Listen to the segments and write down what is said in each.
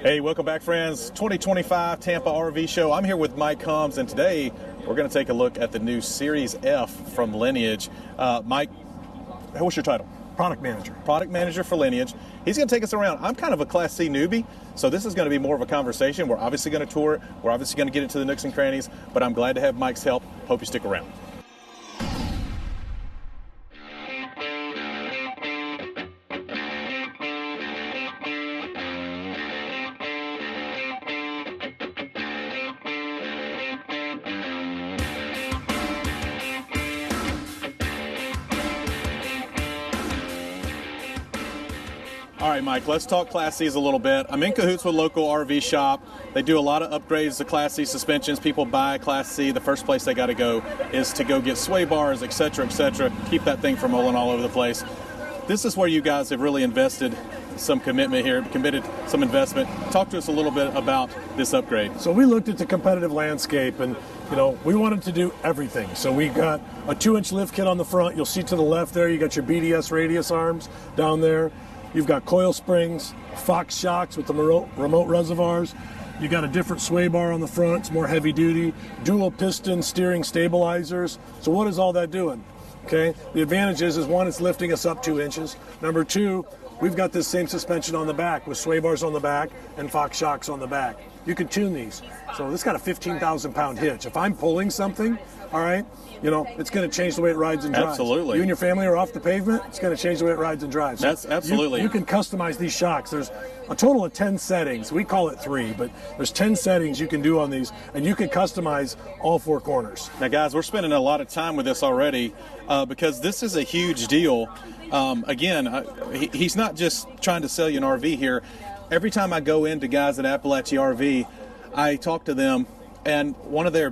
Hey, welcome back, friends. 2025 Tampa RV Show. I'm here with Mike Combs, and today we're going to take a look at the new Series F from Lineage. Mike, what's your title? Product manager. Product manager for Lineage. He's going to take us around. I'm kind of a Class C newbie, so this is going to be more of a conversation. We're obviously going to tour it. We're obviously going to get into the nooks and crannies, but I'm glad to have Mike's help. Hope you stick around. All right, Mike, let's talk Class C's a little bit. I'm in cahoots with a local RV shop. They do a lot of upgrades to Class C suspensions. People buy Class C. The first place they got to go is to go get sway bars, et cetera, keep that thing from rolling all over the place. This is where you guys have really invested some commitment here, committed some investment. Talk to us a little bit about this upgrade. So we looked at the competitive landscape and, we wanted to do everything. So we got a 2-inch lift kit on the front. You'll see to the left there, you got your BDS radius arms down there. You've got coil springs, Fox shocks with the remote reservoirs. You got a different sway bar on the front. It's more heavy duty. Dual piston steering stabilizers. So what is all that doing? Okay. The advantage is one, it's lifting us up 2 inches. Number two, we've got this same suspension on the back with sway bars on the back and Fox shocks on the back. You can tune these. So this got a 15,000 pound hitch. If I'm pulling something, all right, it's going to change the way it rides and drives. Absolutely. You and your family are off the pavement, it's going to change the way it rides and drives. That's absolutely. You can customize these shocks. There's a total of 10 settings. We call it 3, but there's 10 settings you can do on these, and you can customize all 4 corners. Now, guys, we're spending a lot of time with this already because this is a huge deal. He's not just trying to sell you an RV here. Every time I go into guys at Appalachia RV, I talk to them, and one of the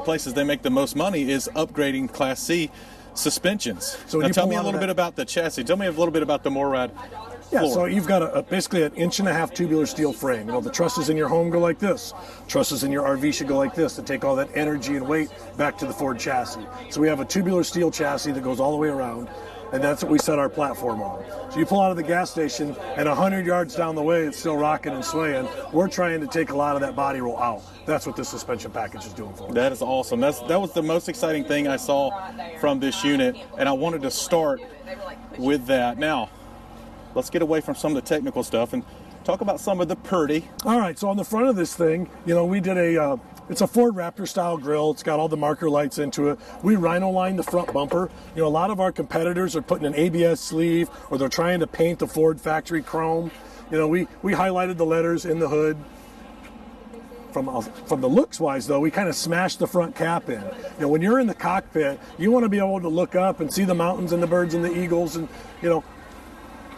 places they make the most money is upgrading Class C suspensions. So now tell me a little bit about the chassis. Tell me a little bit about the Morad floor. So you've got basically an 1.5 inch tubular steel frame. The trusses in your home go like this. Trusses in your RV should go like this to take all that energy and weight back to the Ford chassis. So we have a tubular steel chassis that goes all the way around, and that's what we set our platform on. So you pull out of the gas station, and 100 yards down the way, it's still rocking and swaying. We're trying to take a lot of that body roll out. That's what this suspension package is doing for us. That is awesome. That was the most exciting thing I saw from this unit, and I wanted to start with that. Now, let's get away from some of the technical stuff and talk about some of the pretty. All right, so on the front of this thing, we did it's a Ford Raptor style grill. It's got all the marker lights into it. We rhino lined the front bumper. A lot of our competitors are putting an ABS sleeve, or they're trying to paint the Ford factory chrome. We highlighted the letters in the hood. From the looks wise though, we kind of smashed the front cap in. When you're in the cockpit, you want to be able to look up and see the mountains and the birds and the eagles, and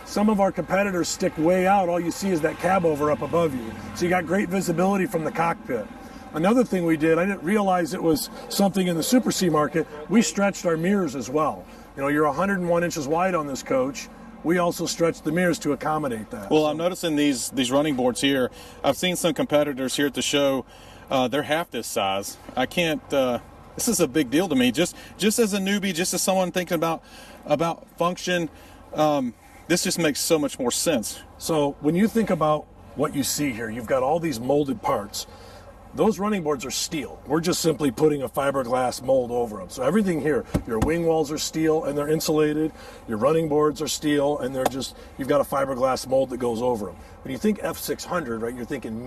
some of our competitors stick way out. All you see is that cab over up above you. So you got great visibility from the cockpit. Another thing we did, I didn't realize it was something in the Super C market, we stretched our mirrors as well. You're 101 inches wide on this coach. We also stretched the mirrors to accommodate that. Well, I'm noticing these running boards here. I've seen some competitors here at the show. They're half this size. I can't. This is a big deal to me. Just as a newbie, just as someone thinking about function, this just makes so much more sense. So when you think about what you see here, you've got all these molded parts. Those running boards are steel. We're just simply putting a fiberglass mold over them. So everything here, your wing walls are steel and they're insulated. Your running boards are steel and you've got a fiberglass mold that goes over them. When you think F600, right, you're thinking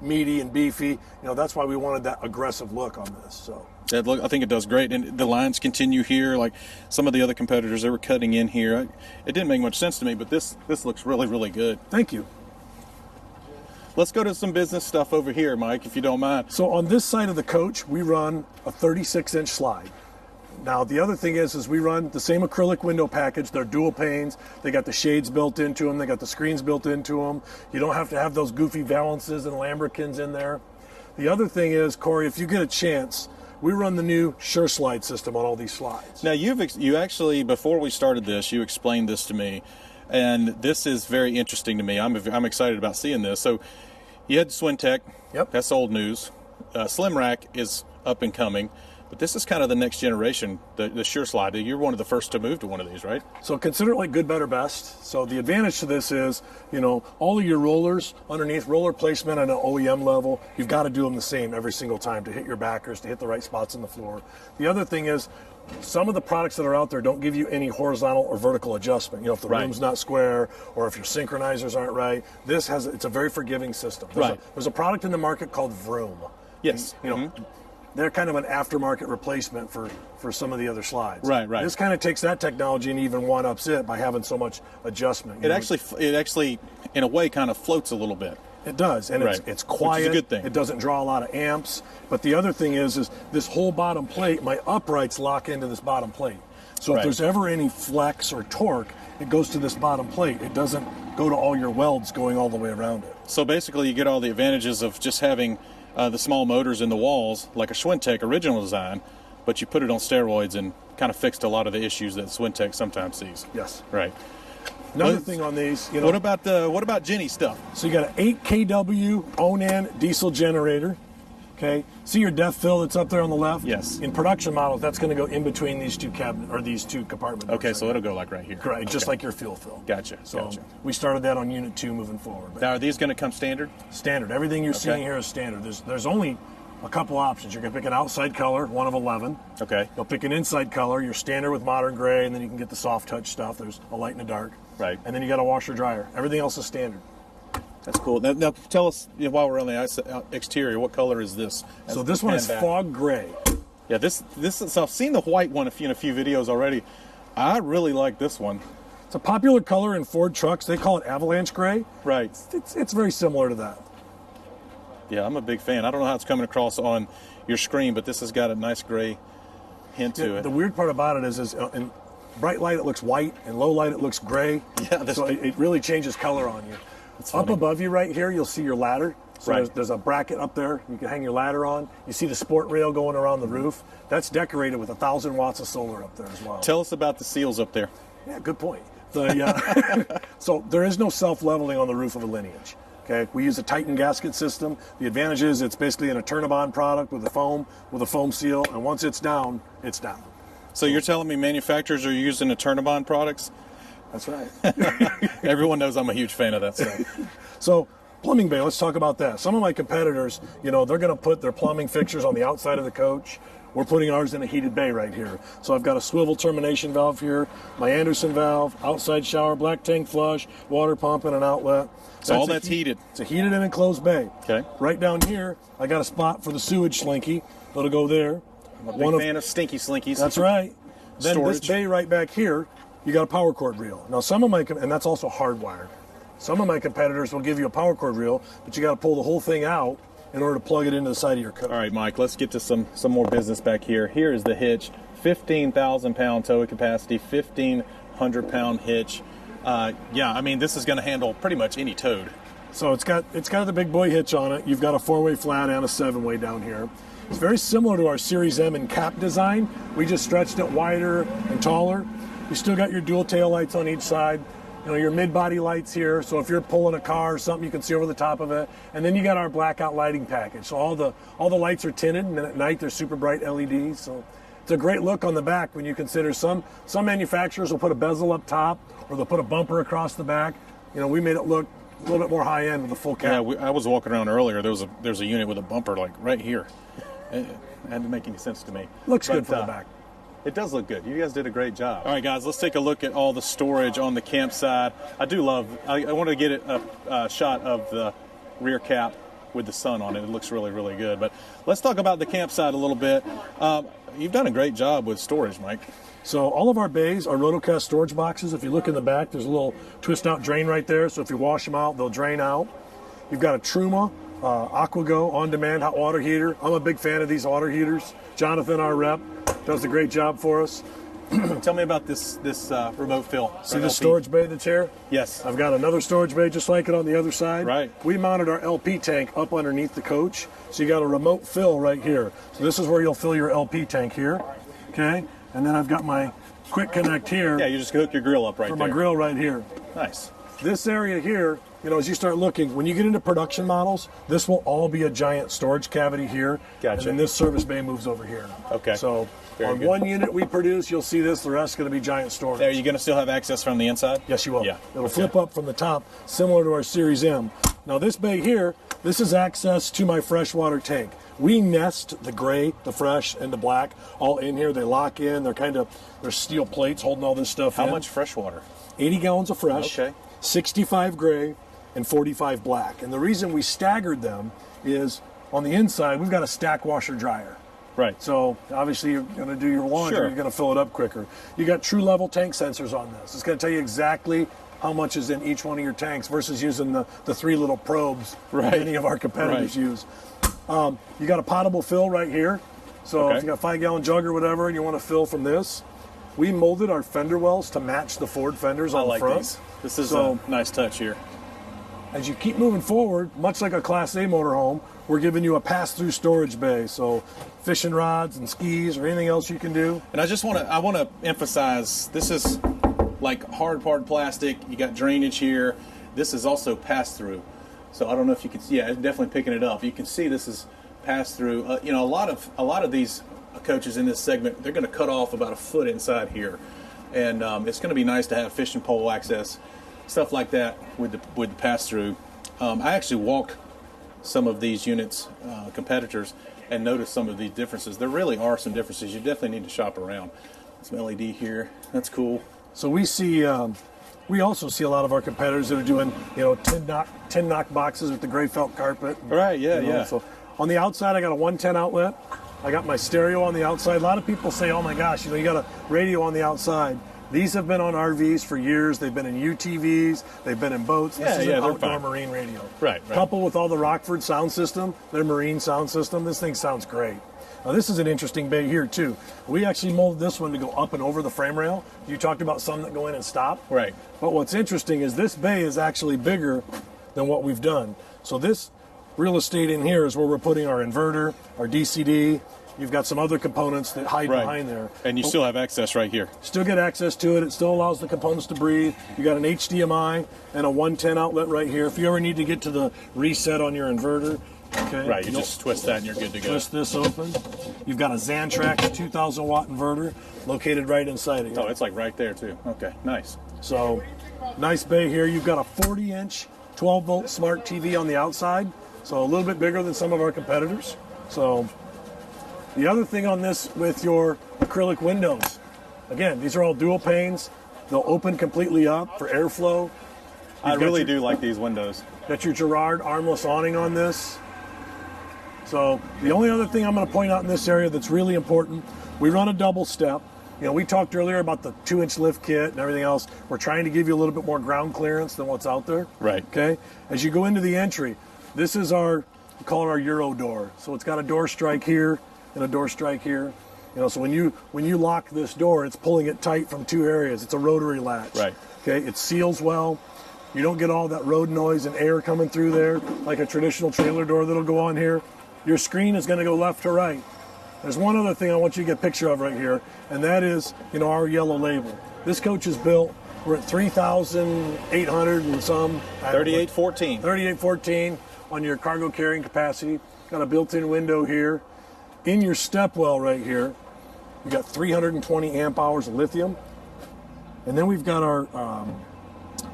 meaty and beefy. That's why we wanted that aggressive look on this. So I think it does great. And the lines continue here. Like some of the other competitors, they were cutting in here. It didn't make much sense to me, but this looks really, really good. Thank you. Let's go to some business stuff over here, Mike, if you don't mind. So on this side of the coach, we run a 36-inch slide. Now, the other thing is we run the same acrylic window package. They're dual panes. They got the shades built into them. They got the screens built into them. You don't have to have those goofy valances and lambrequins in there. The other thing is, Corey, if you get a chance, we run the new Sure Slide system on all these slides. Now, you actually, before we started this, you explained this to me. And this is very interesting to me. I'm excited about seeing this. So you had Swintech. Yep. That's old news. Slim Rack is up and coming. But this is kind of the next generation, the Sure Slide. You're one of the first to move to one of these, right? So consider it like good, better, best. So the advantage to this is, all of your rollers underneath, roller placement at an OEM level, you've got to do them the same every single time to hit your backers, to hit the right spots on the floor. The other thing is, some of the products that are out there don't give you any horizontal or vertical adjustment. If the room's not square or if your synchronizers aren't right, it's a very forgiving system. There's a product in the market called Vroom. Yes. And, they're kind of an aftermarket replacement for some of the other slides. Right. This kind of takes that technology and even one-ups it by having so much adjustment. It actually, in a way, kind of floats a little bit. It does, and it's quiet. Which is a good thing. It doesn't draw a lot of amps. But the other thing is this whole bottom plate, my uprights lock into this bottom plate. So if there's ever any flex or torque, it goes to this bottom plate. It doesn't go to all your welds going all the way around it. So basically, you get all the advantages of just having the small motors in the walls, like a Schwintek original design, but you put it on steroids and kind of fixed a lot of the issues that Schwintek sometimes sees. Yes. Right. Another thing on these, What about Jenny stuff? So you got an 8 kW Onan diesel generator. Okay. See your depth fill that's up there on the left? Yes. In production models, that's going to go in between these two these two compartments. Okay, so it'll go like right here. Correct, just like your fuel fill. Gotcha. So we started that on Unit 2 moving forward. Now, are these going to come standard? Standard. Everything you're seeing here is standard. There's only a couple options. You're going to pick an outside color, one of 11. Okay. You'll pick an inside color, your standard with modern gray, and then you can get the soft touch stuff. There's a light and a dark. Right. And then you got a washer dryer. Everything else is standard. That's cool. Now tell us, while we're on the exterior, what color is this? So this one is fog gray. Yeah, this is, I've seen the white one in a few videos already. I really like this one. It's a popular color in Ford trucks. They call it avalanche gray. Right. It's very similar to that. Yeah, I'm a big fan. I don't know how it's coming across on your screen, but this has got a nice gray hint to it. The weird part about it is in bright light it looks white, and low light it looks gray. Yeah, so it really changes color on you. Up above you right here, you'll see your ladder. So there's a bracket up there you can hang your ladder on. You see the sport rail going around the roof. That's decorated with 1,000 watts of solar up there as well. Tell us about the seals up there. Yeah, good point. So there is no self-leveling on the roof of a Lineage. Okay, we use a Titan gasket system. The advantage is it's basically an Eternabond product with a foam seal, and once it's down, it's down. So you're telling me manufacturers are using Eternabond products? That's right. Everyone knows I'm a huge fan of that stuff. So plumbing bay, let's talk about that. Some of my competitors, they're going to put their plumbing fixtures on the outside of the coach. We're putting ours in a heated bay right here. So I've got a swivel termination valve here, my Anderson valve, outside shower, black tank flush, water pump, and an outlet. So all that's heated. It's a heated and enclosed bay. Okay. Right down here, I got a spot for the sewage slinky. That'll go there. I'm a big fan of stinky slinkies. That's right. Then Storage. this bay right back here, you got a power cord reel. Now and that's also hardwired. Some of my competitors will give you a power cord reel, but you got to pull the whole thing out in order to plug it into the side of your coach. All right, Mike, let's get to some more business back here. Here is the hitch, 15,000 pound towing capacity, 1,500 pound hitch. Yeah, I mean, this is going to handle pretty much any toad. So it's got the big boy hitch on it. You've got a 4-way flat and a 7-way down here. It's very similar to our Series M and cap design. We just stretched it wider and taller. You still got your dual tail lights on each side. Your mid-body lights here, so if you're pulling a car or something, you can see over the top of it. And then you got our blackout lighting package. So all the lights are tinted, and then at night they're super bright LEDs. So it's a great look on the back when you consider some manufacturers will put a bezel up top, or they'll put a bumper across the back. We made it look a little bit more high-end with a full cap. Yeah, I was walking around earlier. There's a unit with a bumper like right here. It didn't make any sense to me. Looks good for the back. It does look good. You guys did a great job. All right, guys, let's take a look at all the storage on the Campside. I want to get a shot of the rear cap with the sun on it. It looks really, really good. But let's talk about the Campside a little bit. You've done a great job with storage, Mike. So all of our bays are rotocast storage boxes. If you look in the back, there's a little twist-out drain right there. So if you wash them out, they'll drain out. You've got a Truma AquaGo on-demand hot water heater. I'm a big fan of these water heaters. Jonathan, our rep, does a great job for us. Tell me about this remote fill. See the storage bay that's here? Yes. I've got another storage bay just like it on the other side. Right. We mounted our LP tank up underneath the coach. So you got a remote fill right here. So this is where you'll fill your LP tank here. Okay. And then I've got my quick connect here. Yeah, you just hook your grill up right there. For my grill right here. Nice. This area here, you know, as you start looking, when you get into production models, this will all be a giant storage cavity here. Gotcha. And then this service bay moves over here. Okay. So Very on good. one unit we produce, you'll see this. The rest is going to be giant storage. Are you going to still have access from the inside? Yes, you will. Yeah. It'll flip up from the top, similar to our Series M. Now this bay here, this is access to my freshwater tank. We nest the gray, the fresh, and the black all in here. They lock in. They're steel plates holding all this stuff in. How much fresh water? 80 gallons of fresh, Okay. 65 gray, and 45 black. And the reason we staggered them is on the inside, we've got a stack washer dryer. Right. So obviously you're going to do your laundry, Sure. you're going to fill it up quicker. You got true level tank sensors on this. It's going to tell you exactly how much is in each one of your tanks versus using the three little probes Right. many of our competitors Right. use. You got a potable fill right here. So Okay. if you got a 5-gallon jug or whatever and you want to fill from this, we molded our fender wells to match the Ford fenders I on like the front. these. This is So- a nice touch here. As you keep moving forward, much like a Class A motorhome, we're giving you a pass-through storage bay. So fishing rods and skis or anything else you can do. And I want to emphasize, this is like hard plastic. You got drainage here. This is also pass-through. So I don't know if you can see, yeah, it's definitely picking it up. You can see this is pass-through. You know, a lot of these coaches in this segment, they're going to cut off about a foot inside here. And it's going to be nice to have fishing pole access, stuff like that with the pass-through. I actually walked some of these units, competitors, and noticed some of these differences. There really are some differences. You definitely need to shop around. Some LED here. That's cool. So we see, we also see a lot of our competitors that are doing, you know, 10 knock boxes with the gray felt carpet. Right, yeah, You know, yeah. So on the outside, I got a 110 outlet. I got my stereo on the outside. A lot of people say, oh my gosh, you know, you got a radio on the outside. These have been on RVs for years. They've been in UTVs. They've been in boats. This is Yeah, an they're outdoor fine. marine radio. Right. Coupled with all the Rockford sound system, their marine sound system, this thing sounds great. Now this is an interesting bay here too. We actually molded this one to go up and over the frame rail. You talked about some that go in and stop. Right. But what's interesting is this bay is actually bigger than what we've done. So this real estate in here is where we're putting our inverter, our DCD. You've got some other components that hide behind there. And you still have access right here. Still get access to it. It still allows the components to breathe. You got an HDMI and a 110 outlet right here. If you ever need to get to the reset on your inverter, okay. Right, you just twist that and you're good to go. Twist this open. You've got a Xantrax 2,000 watt inverter located right inside of you. Oh, it's like right there too. Okay, nice. So, nice bay here. You've got a 40-inch 12-volt smart TV on the outside, so a little bit bigger than some of our competitors. So, the other thing on this with your acrylic windows, again, these are all dual panes. They'll open completely up for airflow. I You've got really your- do like these windows. Got your Girard armless awning on this. So the only other thing I'm going to point out in this area that's really important, we run a double step. You know, we talked earlier about the 2-inch lift kit and everything else. We're trying to give you a little bit more ground clearance than what's out there. Right. Okay. As you go into the entry, this is we call it our Euro door. So it's got a door strike here and a door strike here. You know, so when you lock this door, it's pulling it tight from two areas. It's a rotary latch. Right. Okay. It seals well. You don't get all that road noise and air coming through there like a traditional trailer door that'll go on here. Your screen is going to go left to right. There's one other thing I want you to get a picture of right here, and that is, you know, our yellow label. This coach is built, we're at 3,800 and some. 3814. 3814 on your cargo carrying capacity. Got a built-in window here. In your step well right here, you got 320 amp hours of lithium. And then we've got our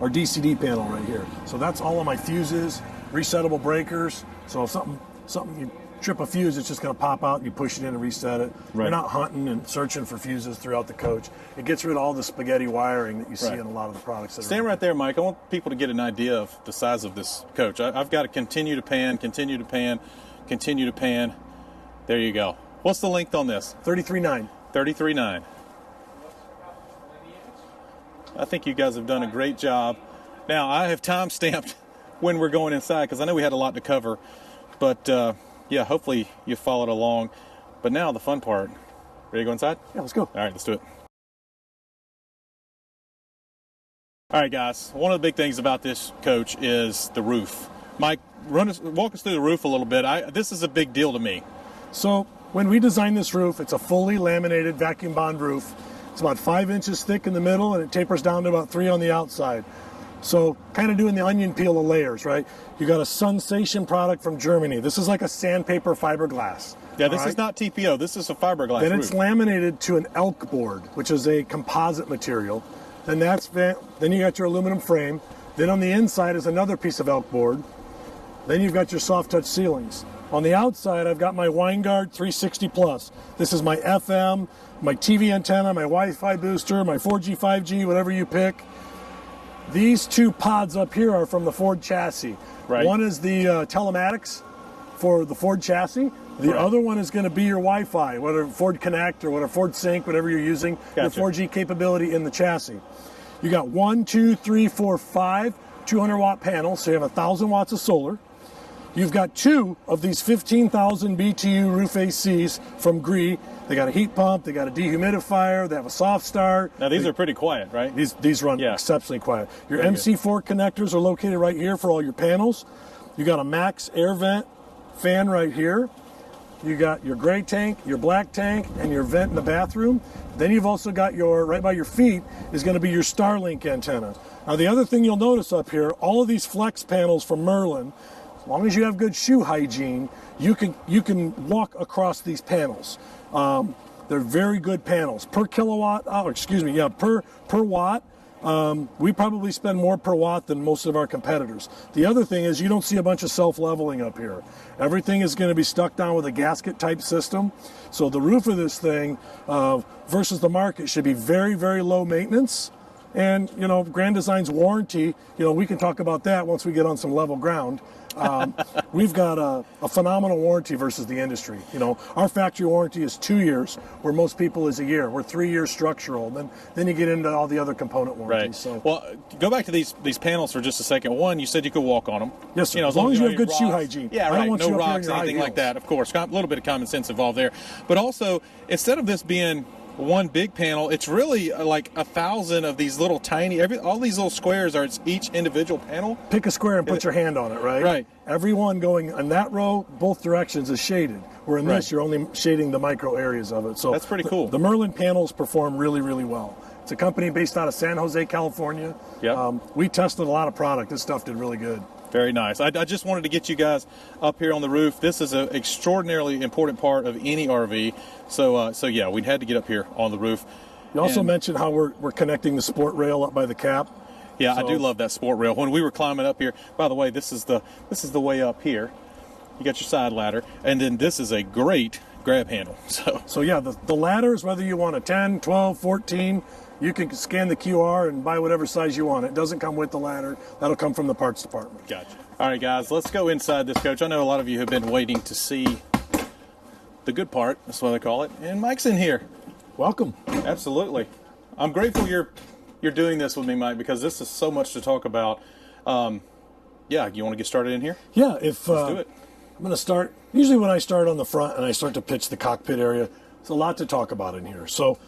DCD panel right here. So that's all of my fuses, resettable breakers. So if something you trip a fuse, it's just going to pop out and you push it in and reset it. Right. You're not hunting and searching for fuses throughout the coach. It gets rid of all the spaghetti wiring that you see Right. in a lot of the products that Stand right there, Mike. I want people to get an idea of the size of this coach. I've got to continue to pan, continue to pan, continue to pan. There you go. What's the length on this? 33.9. 33.9. I think you guys have done a great job. Now, I have time-stamped when we're going inside because I know we had a lot to cover. But, yeah, hopefully you followed along. But now the fun part. Ready to go inside? Yeah, let's go. All right, let's do it. All right, guys. One of the big things about this coach is the roof. Mike, walk us through the roof a little bit. This is a big deal to me. So when we designed this roof, it's a fully laminated vacuum bond roof. It's about 5 inches thick in the middle, and it tapers down to about 3 on the outside. So kind of doing the onion peel of layers, right? You got a Sensation product from Germany. This is like a sandpaper fiberglass. Yeah, this is not TPO. This is a fiberglass Then roof. it's laminated to an elk board, which is a composite material. Then then you got your aluminum frame. Then on the inside is another piece of elk board. Then you've got your soft touch ceilings. On the outside, I've got my Winegard 360 Plus. This is my FM, my TV antenna, my Wi-Fi booster, my 4G, 5G, whatever you pick. These two pods up here are from the Ford chassis. Right. One is the telematics for the Ford chassis. The other one is going to be your Wi-Fi, whether Ford Connect or whatever, Ford Sync, whatever you're using, Gotcha. your 4G capability in the chassis. You got 1, 2, 3, 4, 5 200-watt panels, so you have 1,000 watts of solar. You've got 2 of these 15,000 BTU roof ACs from Gree. They got a heat pump, they got a dehumidifier, they have a soft start. Now these are pretty quiet, right? These run exceptionally quiet. Your MC4 connectors are located right here for all your panels. You got a max air vent fan right here. You got your gray tank, your black tank, and your vent in the bathroom. Then you've also got right by your feet is going to be your Starlink antenna. Now the other thing you'll notice up here, all of these flex panels from Merlin, as long as you have good shoe hygiene, you can walk across these panels. They're very good panels. Per kilowatt, per watt, we probably spend more per watt than most of our competitors. The other thing is you don't see a bunch of self-leveling up here. Everything is going to be stuck down with a gasket type system. So the roof of this thing versus the market should be very, very low maintenance. And, Grand Design's warranty, we can talk about that once we get on some level ground. We've got a phenomenal warranty versus the industry. Our factory warranty is 2 years, where most people is a year. We're 3 years structural. Then you get into all the other component warranties. Right. So. Well, go back to these panels for just a second. One, you said you could walk on them. Yes, sir. As long as you have good shoe hygiene. Yeah, I right. don't want No you up here in rocks, your high anything like heels. that. Of course, a little bit of common sense involved there. But also, instead of this being one big panel, it's really like 1,000 of these little tiny. All these little squares are each individual panel. Pick a square and put your hand on it, right? Right. Every one going in that row, both directions is shaded. Where in this, you're only shading the micro areas of it. So that's pretty cool. The Merlin panels perform really, really well. It's a company based out of San Jose, California. Yep. We tested a lot of product. This stuff did really good. Very nice. I just wanted to get you guys up here on the roof. This is an extraordinarily important part of any RV. So yeah, we had to get up here on the roof. You also mentioned how we're connecting the sport rail up by the cap. Yeah, I do love that sport rail. When we were climbing up here, by the way, this is the way up here. You got your side ladder, and then this is a great grab handle. So yeah, the ladders, whether you want a 10, 12, 14, you can scan the QR and buy whatever size you want. It doesn't come with the ladder. That'll come from the parts department. Gotcha. All right, guys, let's go inside this coach. I know a lot of you have been waiting to see the good part. That's what I call it. And Mike's in here. Welcome. Absolutely. I'm grateful you're doing this with me, Mike, because this is so much to talk about. Yeah, you want to get started in here? Yeah, let's do it. I'm going to start. Usually when I start on the front and I start to pitch the cockpit area, there's a lot to talk about in here. So,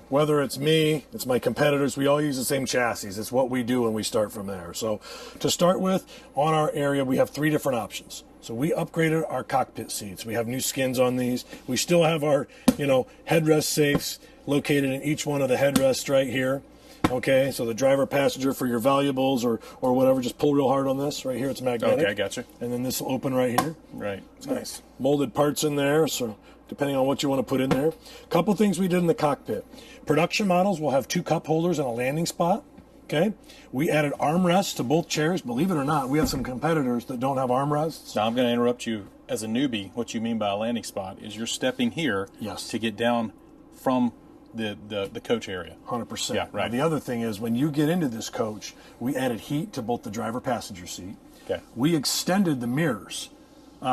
whether it's me, it's my competitors, we all use the same chassis. It's what we do and we start from there. So to start with, on our area, we have 3 different options. So we upgraded our cockpit seats. We have new skins on these. We still have our, headrest safes located in each one of the headrests right here. Okay, so the driver passenger for your valuables or whatever, just pull real hard on this. Right here, it's magnetic. Okay, gotcha. And then this will open right here. Right. It's nice. Molded parts in there, so depending on what you want to put in there. A couple things we did in the cockpit. Production models will have 2 cup holders and a landing spot. Okay. We added armrests to both chairs. Believe it or not, we have some competitors that don't have armrests. Now, I'm going to interrupt you. As a newbie, what you mean by a landing spot is you're stepping here to get down from the coach area. 100%. Yeah, right. Now, the other thing is when you get into this coach, we added heat to both the driver passenger seat. Okay. We extended the mirrors.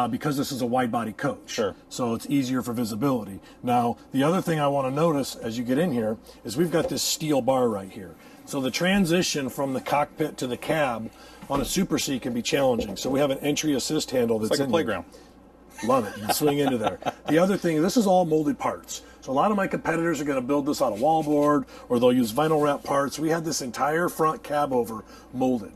Because this is a wide body coach. Sure. So it's easier for visibility. Now, the other thing I want to notice as you get in here is we've got this steel bar right here. So the transition from the cockpit to the cab on a Super C can be challenging. So we have an entry assist handle that's it's like in a playground. Here. Love it. You swing into there. The other thing, this is all molded parts. So a lot of my competitors are going to build this out of wallboard or they'll use vinyl wrap parts. We had this entire front cab over molded.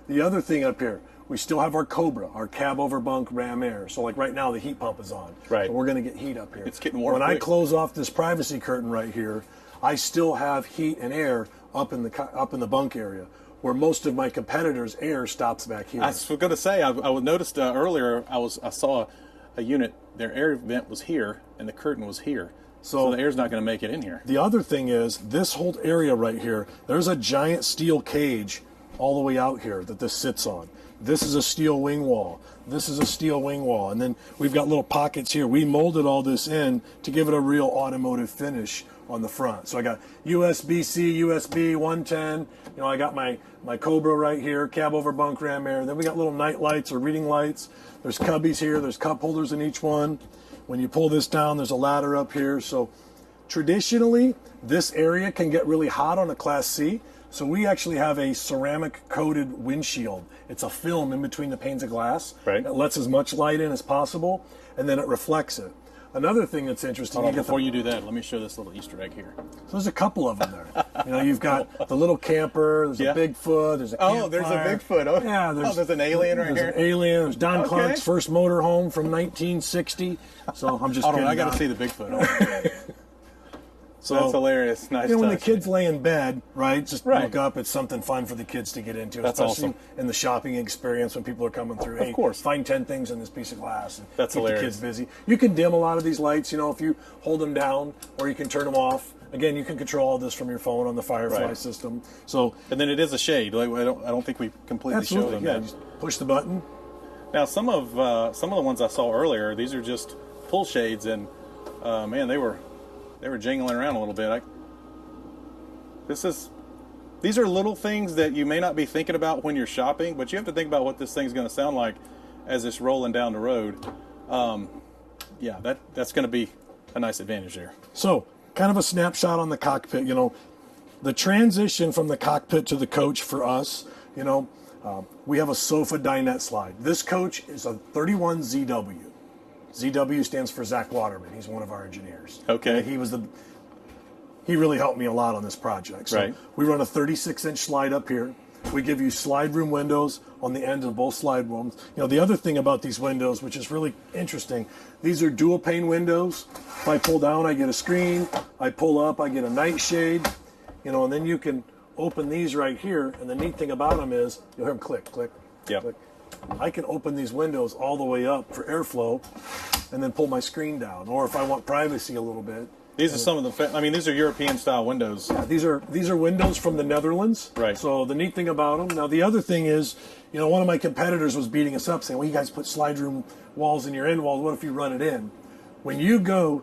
The other thing up here, we still have our Cobra, our cab over bunk ram air. So like right now the heat pump is on. Right. So we're going to get heat up here. It's getting warm When quick. I close off this privacy curtain right here, I still have heat and air up in the bunk area. where most of my competitors' air stops back here. I was going to say, I noticed earlier, I saw a unit, their air vent was here and the curtain was here. So the air's not going to make it in here. The other thing is, this whole area right here, there's a giant steel cage all the way out here that this sits on. This is a steel wing wall. This is a steel wing wall. And then we've got little pockets here. We molded all this in to give it a real automotive finish on the front. So I got USB-C, USB 110. You know, I got my Cobra right here, cab over bunk ram air. Then we got little night lights or reading lights. There's cubbies here. There's cup holders in each one. When you pull this down, there's a ladder up here. So traditionally, this area can get really hot on a Class C. So we actually have a ceramic coated windshield. It's a film in between the panes of glass. Right. It lets as much light in as possible, and then it reflects it. Another thing that's interesting. Before you do that, let me show this little Easter egg here. So there's a couple of them there. You know, you've got the little camper. There's a Bigfoot. There's a campfire. There's a Bigfoot. Oh, yeah. There's an alien right here. There's an alien. There's Don Clark's first motorhome from 1960. So I'm just. Hold on, I got to see the Bigfoot. So that's hilarious. Nice. You know, when the kids lay in bed, right? Just Right. look up. It's something fun for the kids to get into. That's especially awesome. in the shopping experience when people are coming through. Hey, Of course. find 10 things in this piece of glass. And That's keep hilarious. the kids busy. You can dim a lot of these lights. You know, if you hold them down, or you can turn them off. Again, you can control all this from your phone on the Firefly Right. system. So And then it is a shade. Like I don't think we completely showed absolutely, them yeah. that. Just push the button. Now some of the ones I saw earlier, these are just pull shades, and man, they were jingling around a little bit. These are little things that you may not be thinking about when you're shopping, but you have to think about what this thing's going to sound like as it's rolling down the road. Yeah, that's going to be a nice advantage there. So, kind of a snapshot on the cockpit. You know, the transition from the cockpit to the coach for us, you know, we have a sofa dinette slide. This coach is a 31 ZW. ZW stands for Zach Waterman. He's one of our engineers. Okay. He really helped me a lot on this project. So Right. we run a 36-inch slide up here. We give you slide room windows on the ends of both slide rooms. You know, the other thing about these windows, which is really interesting, these are dual pane windows. If I pull down, I get a screen. I pull up, I get a nightshade. You know, and then you can open these right here. And the neat thing about them is, you'll hear them click, click, Yep. click. I can open these windows all the way up for airflow and then pull my screen down. Or if I want privacy a little bit. These are some of these are European style windows. These are windows from the Netherlands. Right. So the neat thing about them. Now the other thing is, you know, one of my competitors was beating us up saying, "Well, you guys put slide room walls in your end walls. What if you run it in?" When you go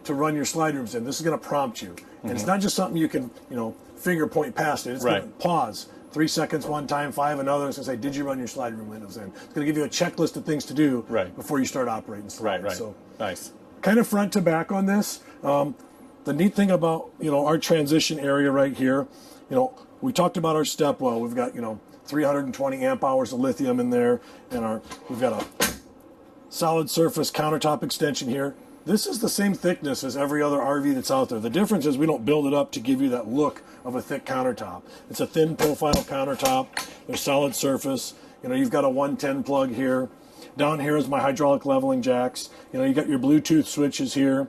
to run your slide rooms in, this is going to prompt you, and it's not just something you can, you know, finger point past it. It's going to Right. pause 3 seconds one time, 5 another. It's going to say, "Did you run your slide room windows in?" It's going to give you a checklist of things to do before you start operating slides. Right. So Nice. kind of front to back on this. The neat thing about, you know, our transition area right here, you know, we talked about our step well. We've got, you know, 320 amp hours of lithium in there, and we've got a solid surface countertop extension here. This is the same thickness as every other RV that's out there. The difference is we don't build it up to give you that look of a thick countertop. It's a thin profile countertop. There's solid surface. You know, you've got a 110 plug here. Down here is my hydraulic leveling jacks. You know, you got your Bluetooth switches here.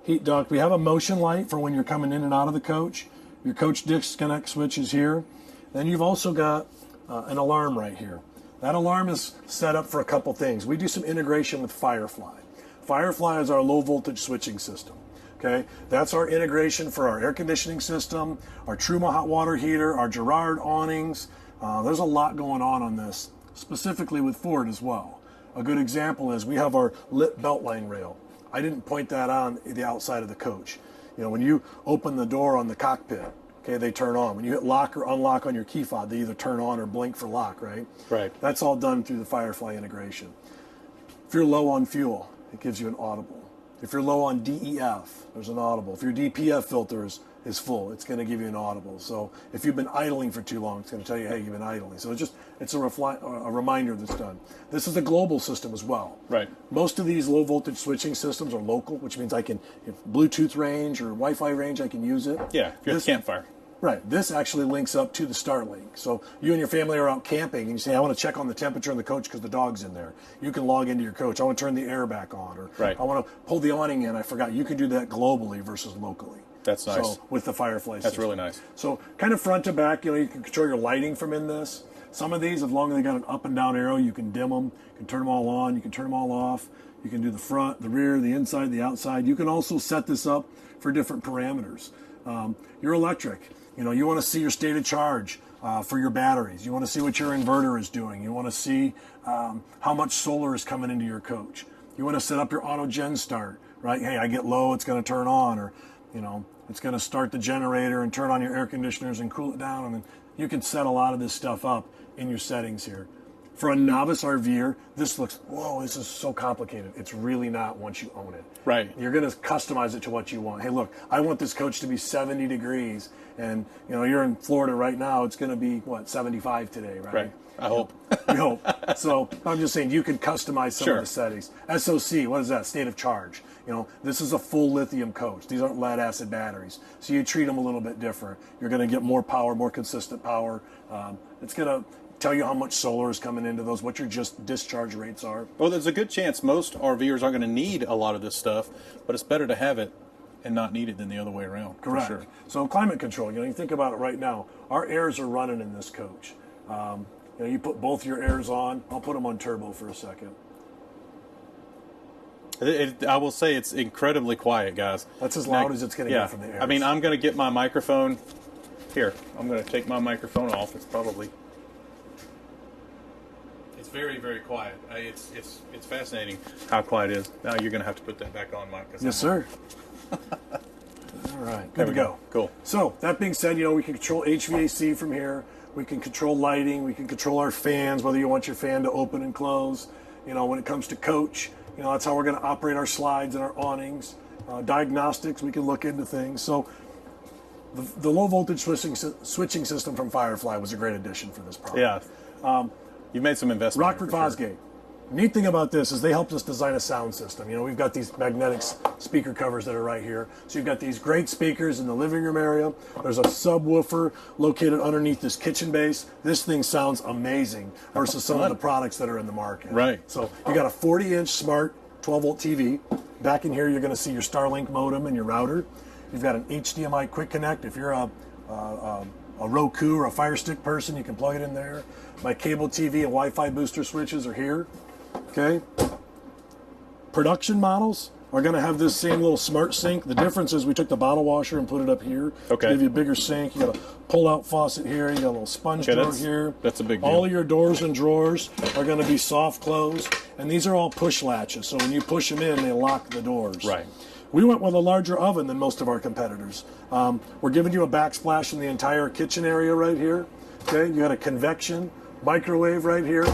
Heat duct. We have a motion light for when you're coming in and out of the coach. Your coach disconnect switch is here. Then you've also got an alarm right here. That alarm is set up for a couple things. We do some integration with Firefly. Firefly is our low voltage switching system. Okay, that's our integration for our air conditioning system, our Truma hot water heater, our Girard awnings. There's a lot going on this, specifically with Ford as well. A good example is we have our lit beltline rail. I didn't point that on the outside of the coach. You know, when you open the door on the cockpit, okay, they turn on. When you hit lock or unlock on your key fob, they either turn on or blink for lock, right? Right. That's all done through the Firefly integration. If you're low on fuel, it gives you an audible. If you're low on DEF, there's an audible. If your DPF filter is full, it's going to give you an audible. So if you've been idling for too long, it's going to tell you, hey, you've been idling. So it's a reminder that's done. This is a global system as well. Right. Most of these low voltage switching systems are local, which means if Bluetooth range or Wi-Fi range, I can use it. Yeah, if you're at campfire. Right. This actually links up to the Starlink. So you and your family are out camping and you say, I want to check on the temperature in the coach because the dog's in there. You can log into your coach. I want to turn the air back on. Or Right. I want to pull the awning in. I forgot. You can do that globally versus locally. That's nice. So with the Firefly That's system. really nice. So kind of front to back, you can control your lighting from in this. Some of these, as long as they got an up and down arrow, you can dim them, you can turn them all on, you can turn them all off. You can do the front, the rear, the inside, the outside. You can also set this up for different parameters. Your electric, you want to see your state of charge for your batteries. You want to see what your inverter is doing. You want to see how much solar is coming into your coach. You want to set up your auto gen start, right? Hey, I get low, it's going to turn on, or it's going to start the generator and turn on your air conditioners and cool it down. And then you can set a lot of this stuff up in your settings here. For a novice RVer, this looks, whoa, this is so complicated. It's really not once you own it. Right. You're going to customize it to what you want. Hey, look, I want this coach to be 70 degrees. And, you're in Florida right now. It's going to be, 75 today, right? Right. I hope. We hope. So I'm just saying you can customize some Sure. of the settings. SOC, what is that? State of charge. This is a full lithium coach. These aren't lead acid batteries. So you treat them a little bit different. You're going to get more power, more consistent power. It's going to tell you how much solar is coming into those, what your just discharge rates are. Well, there's a good chance most RVers aren't going to need a lot of this stuff, but it's better to have it and not need it than the other way around. Correct. For sure. So climate control, you think about it right now. Our airs are running in this coach. You put both your airs on. I'll put them on turbo for a second. I will say it's incredibly quiet, guys. That's as loud as it's going to get from the airs. I mean, I'm going to get my microphone. Here, I'm going to take my microphone off. It's very, very quiet. It's fascinating how quiet it is. Now you're going to have to put that back on, Mike. Yes, sir. All right, good to go. Cool. So that being said, we can control HVAC from here. We can control lighting. We can control our fans, whether you want your fan to open and close. When it comes to coach, that's how we're going to operate our slides and our awnings. Diagnostics, we can look into things. So the low voltage switching system from Firefly was a great addition for this product. Yeah. You've made some investment. Rockford Fosgate. Neat thing about this is they helped us design a sound system. We've got these magnetic speaker covers that are right here. So you've got these great speakers in the living room area. There's a subwoofer located underneath this kitchen base. This thing sounds amazing versus some of the products that are in the market. Right. So you got a 40-inch smart 12-volt TV. Back in here, you're going to see your Starlink modem and your router. You've got an HDMI quick connect. If you're a Roku or a Fire Stick person, you can plug it in there. My cable TV and Wi-Fi booster switches are here. Okay. Production models are going to have this same little smart sink. The difference is we took the bottle washer and put it up here. Okay. To give you a bigger sink. You got a pull-out faucet here. You got a little sponge drawer here. That's a big deal. All of your doors and drawers are going to be soft close, and these are all push latches. So when you push them in, they lock the doors. Right. We went with a larger oven than most of our competitors. We're giving you a backsplash in the entire kitchen area right here. Okay, you got a convection microwave right here.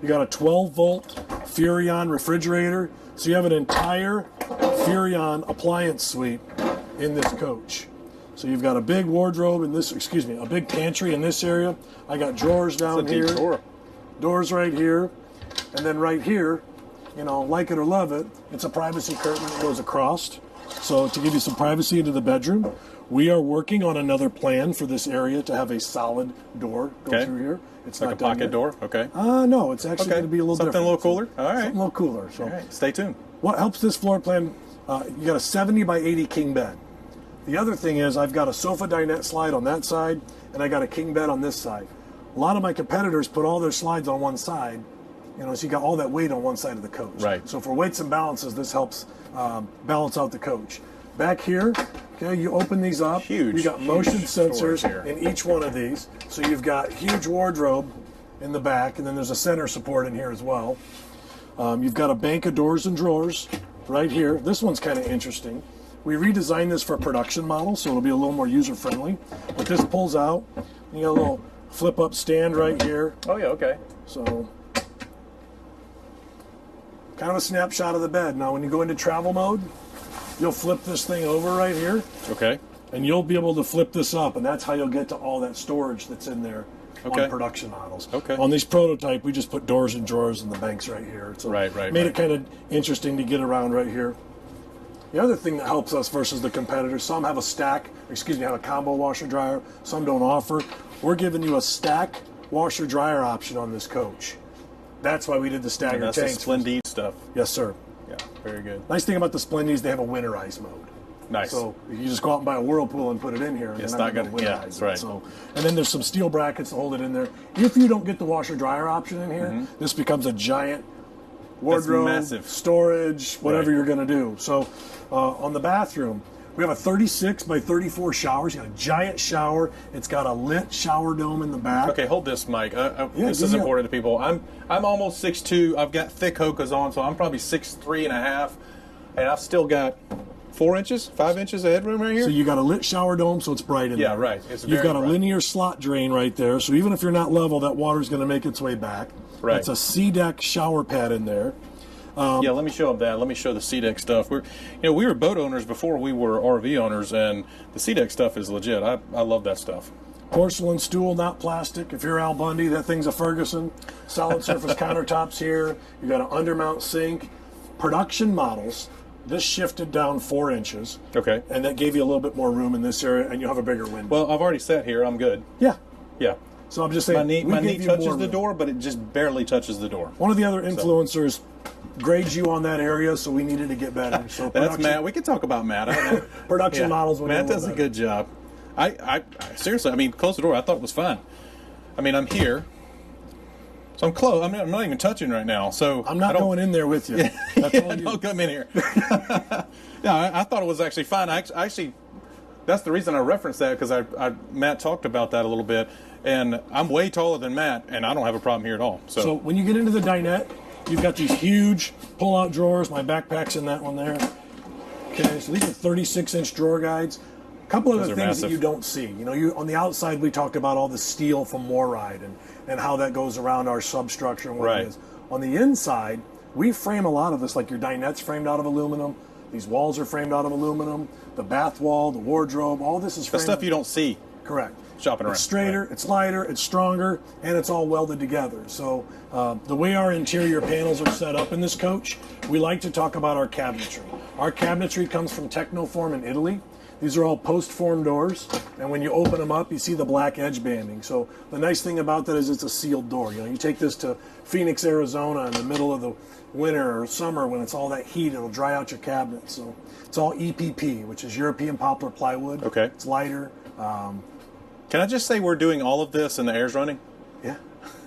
You got a 12-volt Furrion refrigerator. So you have an entire Furrion appliance suite in this coach. So you've got a big wardrobe in this, a big pantry in this area. I got drawers down here. Drawer. Doors right here. And then right here, like it or love it, it's a privacy curtain that goes across. So to give you some privacy into the bedroom, we are working on another plan for this area to have a solid door go through here. It's like not a pocket yet. door? Okay. No, it's actually going to be a little Something different. a little cooler? All right. Something a little cooler. So all right. Stay tuned. what helps this floor plan, you got a 70 by 80 king bed. The other thing is I've got a sofa dinette slide on that side, and I got a king bed on this side. A lot of my competitors put all their slides on one side, so you got all that weight on one side of the coach. Right. So for weights and balances, this helps balance out the coach. Back here, okay, you open these up. Huge. You got motion storage sensors here. in each one of these. So you've got huge wardrobe in the back, and then there's a center support in here as well. You've got a bank of doors and drawers right here. This one's kind of interesting. We redesigned this for a production model, so it'll be a little more user-friendly. But this pulls out. You got a little flip-up stand right here. Oh, yeah, okay. So, kind of a snapshot of the bed. Now, when you go into travel mode, you'll flip this thing over right here. Okay. And you'll be able to flip this up, and that's how you'll get to all that storage that's in there on production models. Okay. On these prototype, we just put doors and drawers and the banks right here. So right. Made it kind of interesting to get around right here. The other thing that helps us versus the competitors, some have have a combo washer dryer, some don't offer. We're giving you a stack washer dryer option on this coach. That's why we did the staggered And that's tanks. the Splendid stuff. Yes, sir. Yeah, very good. Nice thing about the Splendies, they have a winterize mode. Nice. So you just go out and buy a Whirlpool and put it in here. And It's not going to, yeah, that's right. So, and then there's some steel brackets to hold it in there. If you don't get the washer dryer option in here, this becomes a giant wardrobe, massive. storage, whatever you're going to do. So on the bathroom, we have a 36 by 34 showers. You got a giant shower. It's got a lit shower dome in the back. Okay, hold this, Mike. This is important to people. I'm almost 6'2". I've got thick HOOKUPs on, so I'm probably 6'3" and a half, and I've still got 4 inches, 5 inches of headroom right here. So you got a lit shower dome, so it's bright in there. Yeah, right. It's You've got a bright. linear slot drain right there, so even if you're not level, that water's going to make its way back. Right. That's a C-deck shower pad in there. Yeah, let me show them that. Let me show the C-deck stuff. We were boat owners before we were RV owners, and the C-deck stuff is legit. I love that stuff. Porcelain stool, not plastic. If you're Al Bundy, that thing's a Ferguson. Solid surface countertops here. You got an undermount sink. Production models. This shifted down 4 inches. Okay. And that gave you a little bit more room in this area, and you have a bigger window. Well, I've already sat here. I'm good. Yeah. Yeah. So I'm just saying, My knee touches the door, but it just barely touches the door. One of the other influencers grades you on that area, so we needed to get better. So That's Matt. We can talk about Matt. Production models. Matt does a good job. I seriously, I mean, close the door. I thought it was fine. I mean, I'm here, so I'm close. I mean, I'm not even touching right now. So I'm not going in there with you. That's all you. Don't come in here. Yeah, I thought it was actually fine. I actually, that's the reason I referenced that, because Matt talked about that a little bit, and I'm way taller than Matt, and I don't have a problem here at all. So when you get into the dinette, you've got these huge pull-out drawers. My backpack's in that one there. Okay, so these are 36-inch drawer guides. A couple of the things massive. that you don't see. You know, you on the outside we talked about all the steel from Warride and how that goes around our substructure and what it is. On the inside, we frame a lot of this, like your dinette's framed out of aluminum. These walls are framed out of aluminum. The bath wall, the wardrobe, all this is the framed. stuff you don't see. Correct. Shopping around. It's straighter, it's lighter, it's stronger, and it's all welded together. So the way our interior panels are set up in this coach, we like to talk about our cabinetry. Our cabinetry comes from Technoform in Italy. These are all post-form doors, and when you open them up, you see the black edge banding. So the nice thing about that is it's a sealed door. You know, you take this to Phoenix, Arizona in the middle of the winter or summer when it's all that heat, it'll dry out your cabinet. So it's all EPP, which is European poplar plywood. Okay. It's lighter. Can I just say we're doing all of this and the air's running? Yeah.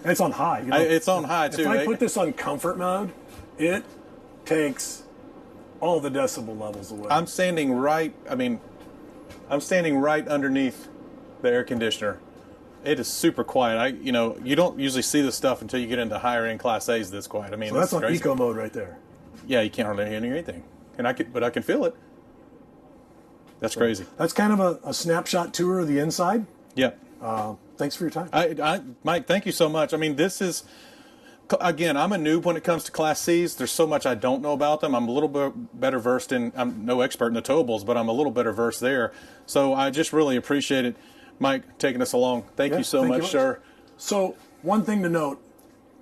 And it's on high. You know, It's on high, too. If I put this on comfort mode, it takes all the decibel levels away. I'm standing right underneath the air conditioner. It is super quiet. You don't usually see this stuff until you get into higher end Class A's this quiet. I mean, so that's on crazy. eco mode right there. Yeah, you can't hardly hear anything. But I can feel it. That's crazy. That's kind of a snapshot tour of the inside. Yeah. Thanks for your time. Mike, thank you so much. I mean, this is, again, I'm a noob when it comes to Class C's. There's so much I don't know about them. I'm a little bit better versed I'm no expert in the towables, but I'm a little better versed there. So I just really appreciate it, Mike, taking us along. Thank you so much, sir. So one thing to note,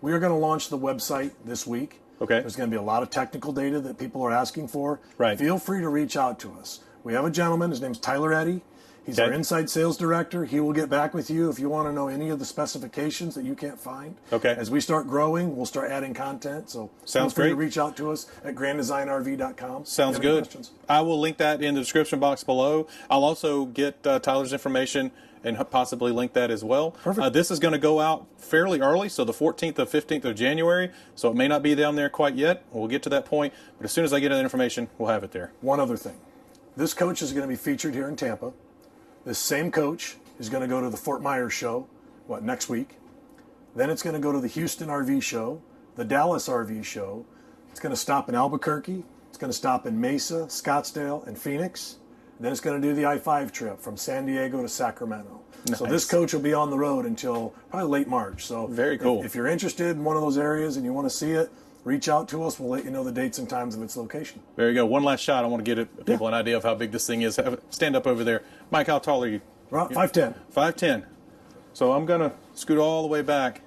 we are going to launch the website this week. Okay. There's going to be a lot of technical data that people are asking for. Right. Feel free to reach out to us. We have a gentleman, his name's Tyler Eddy. He's our inside sales director. He will get back with you if you want to know any of the specifications that you can't find. Okay. As we start growing, we'll start adding content. So sounds feel free great. to reach out to us at granddesignrv.com. Sounds good. I will link that in the description box below. I'll also get Tyler's information and possibly link that as well. Perfect. This is going to go out fairly early, so the 14th or 15th of January, so it may not be down there quite yet. We'll get to that point, but as soon as I get that information, we'll have it there. One other thing. This coach is going to be featured here in Tampa. This same coach is going to go to the Fort Myers show, next week. Then it's going to go to the Houston RV show, the Dallas RV show. It's going to stop in Albuquerque. It's going to stop in Mesa, Scottsdale, and Phoenix. And then it's going to do the I-5 trip from San Diego to Sacramento. Nice. So this coach will be on the road until probably late March. So very cool. If you're interested in one of those areas and you want to see it, reach out to us. We'll let you know the dates and times of its location. There you go. One last shot. I want to get people an idea of how big this thing is. Stand up over there. Mike, how tall are you? 5'10". 5'10". So I'm going to scoot all the way back.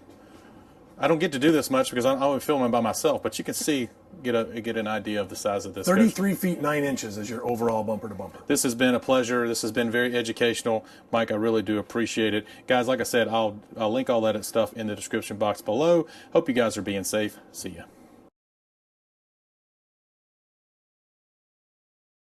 I don't get to do this much because I'm filming by myself, but you can see, get an idea of the size of this. 33 feet 9 inches is your overall bumper to bumper. This has been a pleasure. This has been very educational. Mike, I really do appreciate it. Guys, like I said, I'll link all that stuff in the description box below. Hope you guys are being safe. See ya.